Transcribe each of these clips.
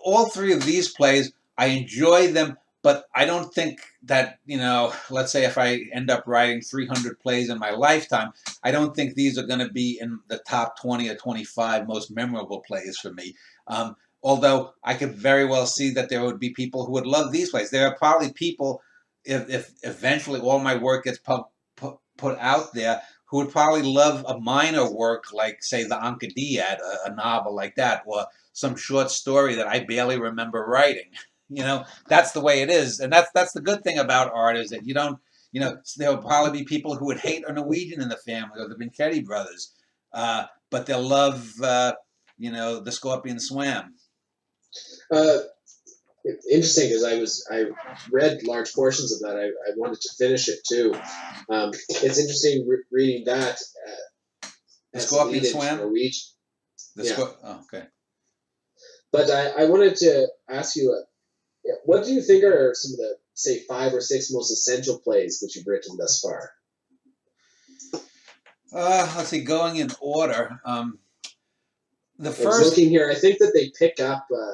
all three of these plays, I enjoy them, but I don't think that, let's say if I end up writing 300 plays in my lifetime, I don't think these are going to be in the top 20 or 25 most memorable plays for me. Although I could very well see that there would be people who would love these plays. There are probably people, if eventually all my work gets put out there, who would probably love a minor work like, say, the Encyclopedia, a novel like that, or some short story that I barely remember writing. That's the way it is, and that's the good thing about art, is that you don't, there will probably be people who would hate a Norwegian in the family or the Vincetti brothers, but they'll love, the Scorpion Swam. Uh, Interesting, because I read large portions of that. I wanted to finish it too. It's interesting reading that The Scorpion as Swam. Norwegian. Oh, okay. But I wanted to ask you, what do you think are some of the, say, 5 or 6 most essential plays that you've written thus far? Let's see, going in order. The I was looking here. I think that they pick up the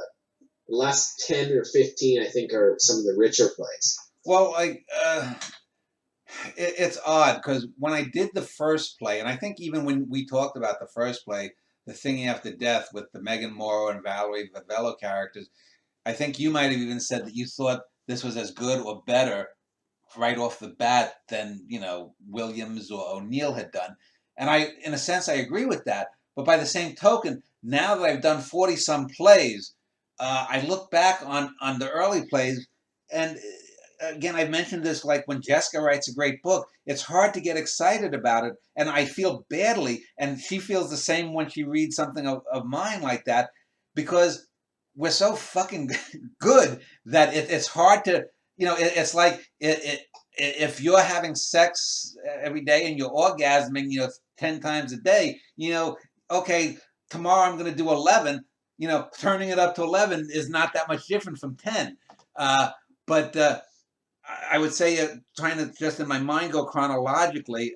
last 10 or 15, I think, are some of the richer plays. Well, it's odd, because when I did the first play, and I think even when we talked about the first play, The Thing After Death, with the Megan Morrow and Valerie Vavello characters, I think you might have even said that you thought this was as good or better right off the bat than, Williams or O'Neill had done. And in a sense, I agree with that. But by the same token, now that I've done 40 some plays, I look back on the early plays, and again, I've mentioned this, like when Jessica writes a great book, it's hard to get excited about it, and I feel badly, and she feels the same when she reads something of mine like that, because we're so fucking good that it's hard to, it's like if you're having sex every day and you're orgasming, 10 times a day, okay, tomorrow I'm going to do 11, turning it up to 11 is not that much different from 10. But I would say, trying to just in my mind go chronologically,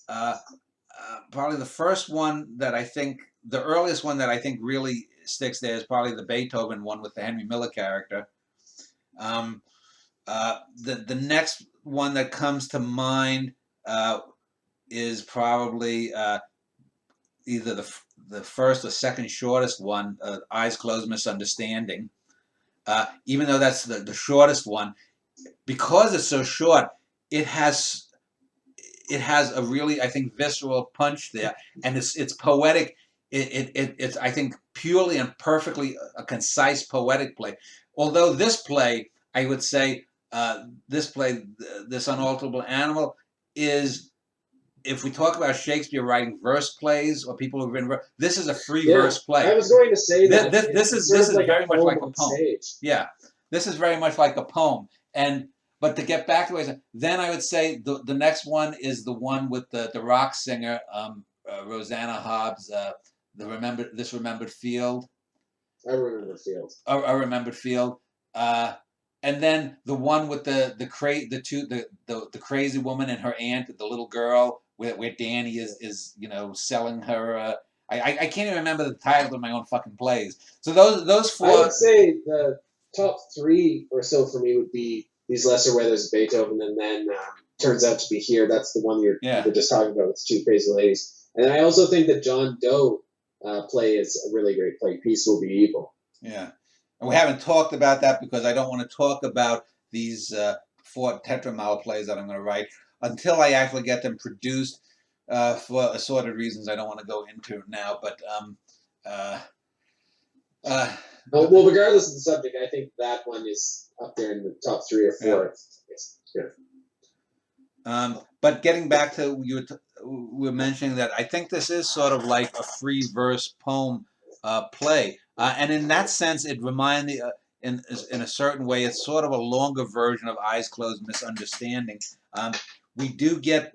probably the first one that I think, the earliest one that I think really sticks there is probably the Beethoven one with the Henry Miller character. The next one that comes to mind is probably either the first or second shortest one, Eyes Closed Misunderstanding. Even though that's the shortest one, because it's so short, it has a really, I think, visceral punch there, and it's poetic. It's, I think, purely and perfectly a concise poetic play. Although this play, I would say, this Unalterable Animal, is, if we talk about Shakespeare writing verse plays, or people who've written, this is a free verse play. I was going to say that this is like very much like a poem. Stage. Yeah, this is very much like a poem. But to get back to what I said, then I would say the next one is the one with the rock singer, Rosanna Hobbs, This Remembered Field. I remember Field. A Remembered Field. And then the one with the crazy woman and her aunt, the little girl, where Danny is selling her. I can't even remember the title of my own fucking plays. So those four. I would say the top 3 or so for me would be These Lesser Weathers, Beethoven, and then Turns Out to Be Here. That's the one you were just talking about with the 2 crazy ladies. And I also think the John Doe play is a really great play. Peace Will Be Evil. Yeah. And we haven't talked about that because I don't want to talk about these 4 Tetramal plays that I'm going to write until I actually get them produced, for assorted reasons I don't want to go into now. But well, regardless of the subject, I think that one is up there in the top 3 or 4. Yeah. But getting back to we were mentioning that I think this is sort of like a free verse poem play. And in that sense, it reminded me, in a certain way, it's sort of a longer version of Eyes Closed Misunderstanding. We do get,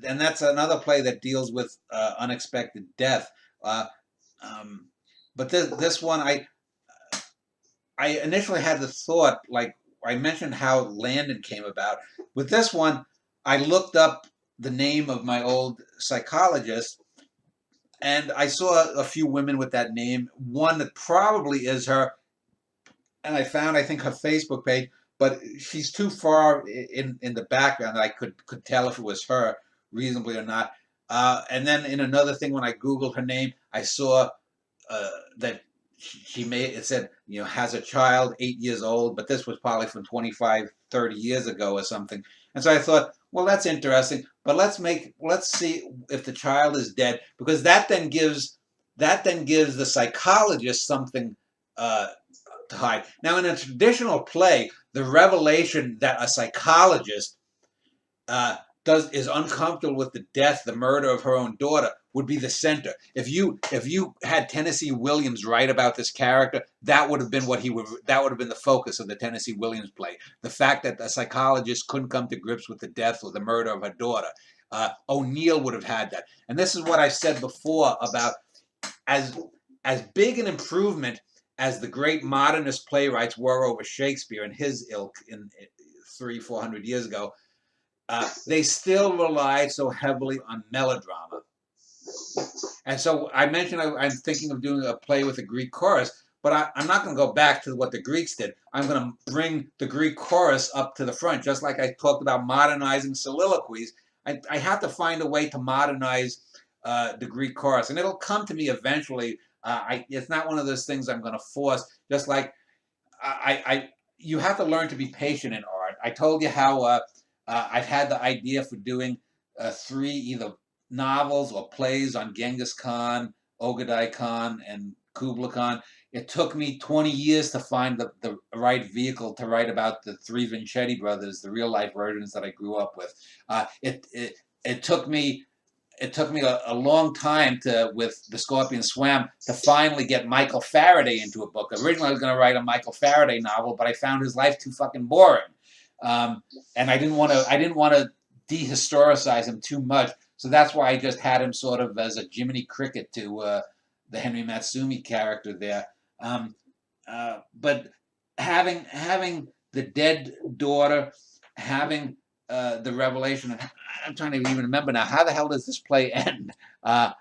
and that's another play that deals with unexpected death. But this one, I initially had the thought, like I mentioned how Landon came about. With this one, I looked up the name of my old psychologist, and I saw a few women with that name. One that probably is her and I found, I think, her Facebook page, but she's too far in the background that I could tell if it was her reasonably or not. And then in another thing, when I Googled her name, I saw that she made, it said, has a child 8 years old, but this was probably from 25, 30 years ago or something. And so I thought, well, that's interesting, but let's see if the child is dead, because that then gives the psychologist something to hide. Now, in a traditional play, the revelation that a psychologist is uncomfortable with the death, the murder of her own daughter, would be the center. If you had Tennessee Williams write about this character, that would have been the focus of the Tennessee Williams play. The fact that the psychologist couldn't come to grips with the death or the murder of her daughter. O'Neill would have had that. And this is what I said before about as big an improvement as the great modernist playwrights were over Shakespeare and his ilk in 300-400 years ago. They still relied so heavily on melodrama. And so I mentioned I'm thinking of doing a play with a Greek chorus, but I'm not going to go back to what the Greeks did. I'm going to bring the Greek chorus up to the front, just like I talked about modernizing soliloquies. I have to find a way to modernize the Greek chorus, and it'll come to me eventually. It's not one of those things I'm going to force. Just like you have to learn to be patient in art. I told you how I've had the idea for doing 3 either novels or plays on Genghis Khan, Ogadai Khan, and Kublai Khan. It took me 20 years to find the right vehicle to write about the 3 Vincetti brothers, the real life versions that I grew up with. It took me a long time with The Scorpion Swam to finally get Michael Faraday into a book. Originally, I was going to write a Michael Faraday novel, but I found his life too fucking boring, and I didn't want to dehistoricize him too much. So that's why I just had him sort of as a Jiminy Cricket to the Henry Matsumi character there. But having the dead daughter, having the revelation, I'm trying to even remember now. How the hell does this play end? I